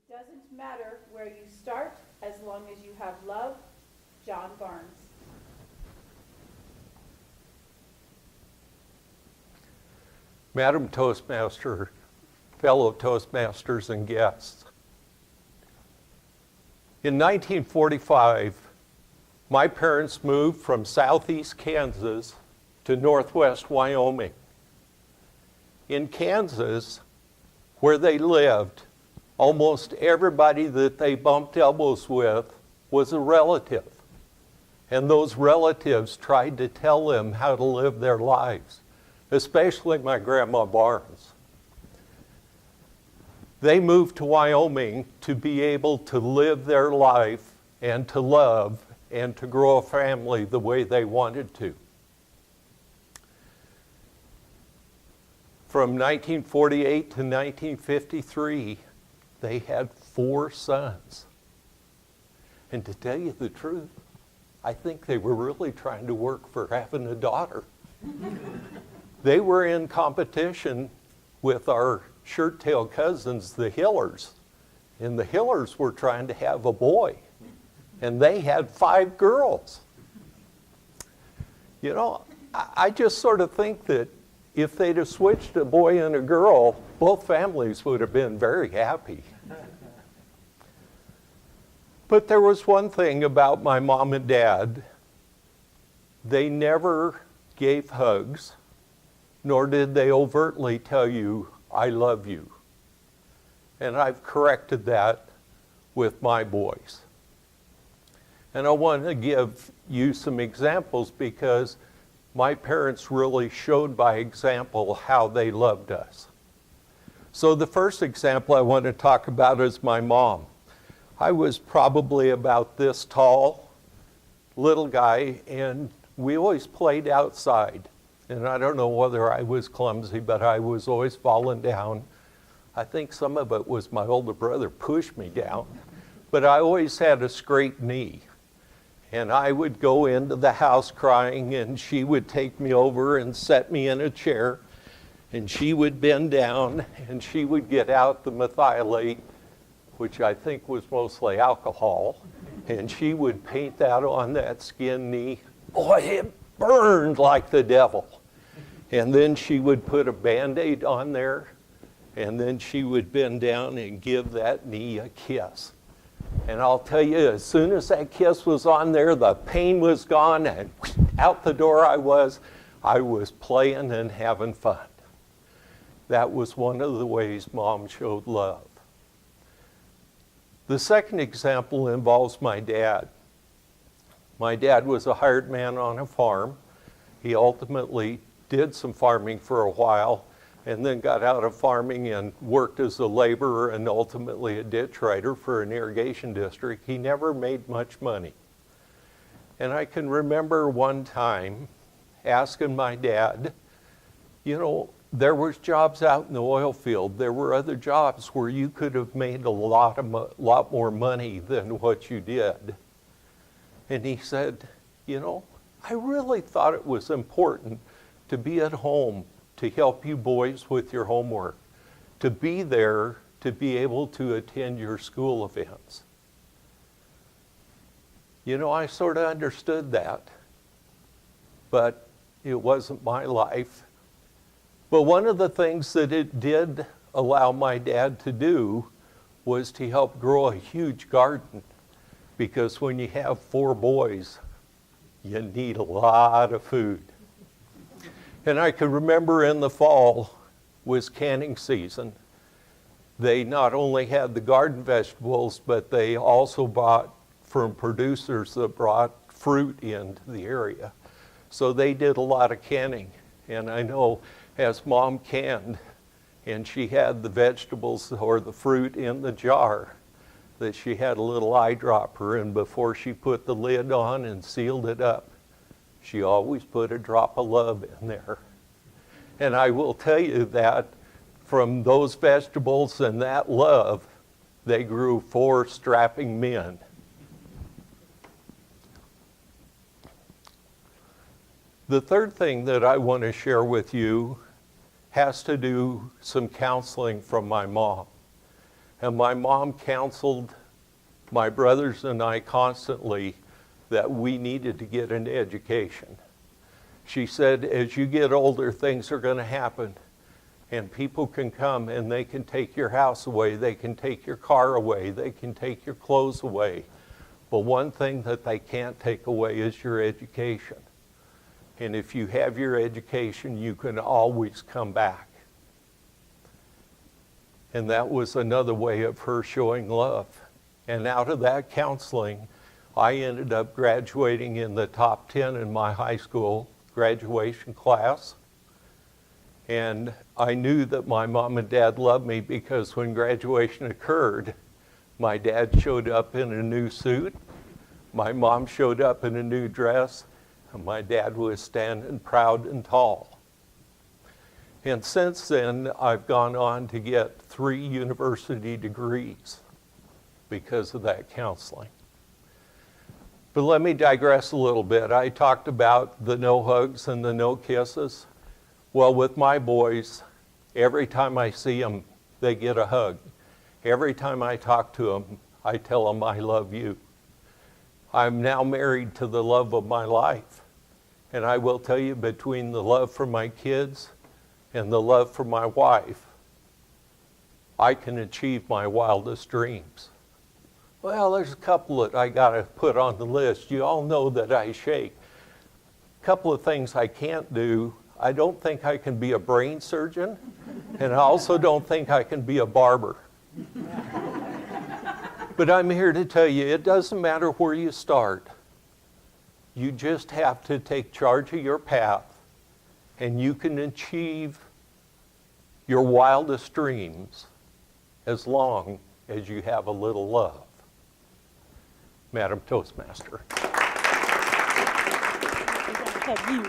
Doesn't matter where you start as long as you have love. John Barnes. Madam Toastmaster, fellow Toastmasters and guests. In 1945, my parents moved from southeast Kansas to northwest Wyoming. In Kansas, where they lived, almost everybody that they bumped elbows with was a relative. And those relatives tried to tell them how to live their lives, especially my grandma Barnes. They moved to Wyoming to be able to live their life and to love and to grow a family the way they wanted to. From 1948 to 1953, they had 4 sons. And to tell you the truth, I think they were really trying to work for having a daughter. They were in competition with our shirt-tail cousins, the Hillers. And the Hillers were trying to have a boy. And they had 5 girls. You know, I just sort of think that if they'd have switched a boy and a girl, both families would have been very happy. But there was one thing about my mom and dad. They never gave hugs, nor did they overtly tell you, I love you. And I've corrected that with my boys. And I want to give you some examples because my parents really showed by example how they loved us. So the first example I want to talk about is my mom. I was probably about this tall, little guy, and we always played outside. And I don't know whether I was clumsy, but I was always falling down. I think some of it was my older brother pushed me down. But I always had a scraped knee. And I would go into the house crying, and she would take me over and set me in a chair. And she would bend down, and she would get out the methylate, which I think was mostly alcohol. And she would paint that on that skin knee. Boy, it burned like the devil. And then she would put a Band-Aid on there, and then she would bend down and give that knee a kiss. And I'll tell you, as soon as that kiss was on there, the pain was gone, and out the door I was playing and having fun. That was one of the ways Mom showed love. The second example involves my dad. My dad was a hired man on a farm. He ultimately did some farming for a while and then got out of farming and worked as a laborer and ultimately a ditch rider for an irrigation district. He never made much money. And I can remember one time asking my dad, you know, there was jobs out in the oil field. There were other jobs where you could have made a lot more money than what you did. And he said, you know, I really thought it was important to be at home to help you boys with your homework, to be there to be able to attend your school events. You know, I sort of understood that, but it wasn't my life. But one of the things that it did allow my dad to do was to help grow a huge garden, because when you have 4 boys, you need a lot of food. And I can remember in the fall was canning season. They not only had the garden vegetables, but they also bought from producers that brought fruit into the area. So they did a lot of canning. And I know as Mom canned and she had the vegetables or the fruit in the jar, that she had a little eyedropper, and before she put the lid on and sealed it up, she always put a drop of love in there. And I will tell you that from those vegetables and that love, they grew 4 strapping men. The third thing that I want to share with you has to do some counseling from my mom. And my mom counseled my brothers and I constantly that we needed to get an education. She said, as you get older, things are going to happen. And people can come and they can take your house away, they can take your car away, they can take your clothes away. But one thing that they can't take away is your education. And if you have your education, you can always come back. And that was another way of her showing love. And out of that counseling, I ended up graduating in the top 10 in my high school graduation class. And I knew that my mom and dad loved me because when graduation occurred, my dad showed up in a new suit, my mom showed up in a new dress, and my dad was standing proud and tall. And since then, I've gone on to get 3 university degrees because of that counseling. But let me digress a little bit. I talked about the no hugs and the no kisses. Well, with my boys, every time I see them, they get a hug. Every time I talk to them, I tell them I love you. I'm now married to the love of my life. And I will tell you, between the love for my kids and the love for my wife, I can achieve my wildest dreams. Well, there's a couple that I got to put on the list. You all know that I shake. A couple of things I can't do. I don't think I can be a brain surgeon, and I also don't think I can be a barber. But I'm here to tell you, it doesn't matter where you start. You just have to take charge of your path, and you can achieve your wildest dreams as long as you have a little love. Madam Toastmaster. We're going to have you